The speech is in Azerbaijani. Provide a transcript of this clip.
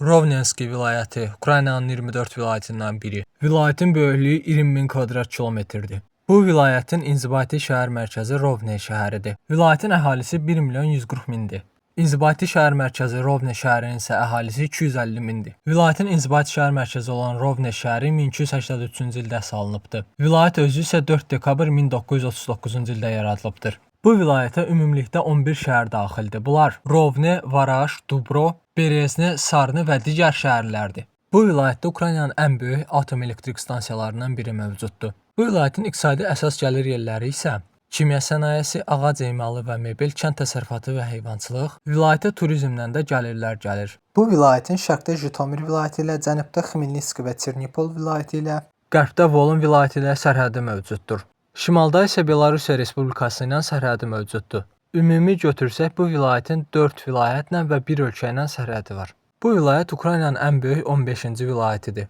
Rovnenski vilayəti Ukraynanın 24 vilayətindən biri. Vilayətin böyüklüyü 20.000 kvadrat kilometrdir. Bu vilayətin inzibati şəhər mərkəzi Rovne şəhəridir. Vilayətin əhalisi 1.140.000-dir. İnzibati şəhər mərkəzi Rovne şəhərinin isə əhalisi 250.000-dir. Vilayətin inzibati şəhər mərkəzi olan Rovne şəhəri 1283-cü ildə salınıbdır. Vilayət özü isə 4 dekabr 1939-cu ildə yaradılıbdır. Bu vilayətə ümumilikdə 11 şəhər daxildir. Bunlar Rovne, Varaş, Dubro, Berezne, Sarni və digər şəhərlərdir. Bu vilayətdə Ukraynanın ən böyük atom elektrik stansiyalarından biri mövcuddur. Bu vilayətin iqtisadi əsas gəlir yerləri isə kimya sənayesi, ağac emalı və mebel, kənd təsərrüfatı və heyvançılıq, vilayətə turizmdən də gəlirlər gəlir. Bu vilayətin şərqdə Jitomir vilayəti ilə, cənubda Xmelnytski və Çernipol vilayəti ilə, qərbdə Volyn vilayəti ilə sərhədi mövcuddur. Şimalda isə Belarus Respublikası ilə sərhədi mövcuddur. Ümumi götürsək, bu vilayətin 4 vilayətlə və 1 ölkə ilə sərhədi var. Bu vilayət Ukraynanın ən böyük 15-ci vilayətidir.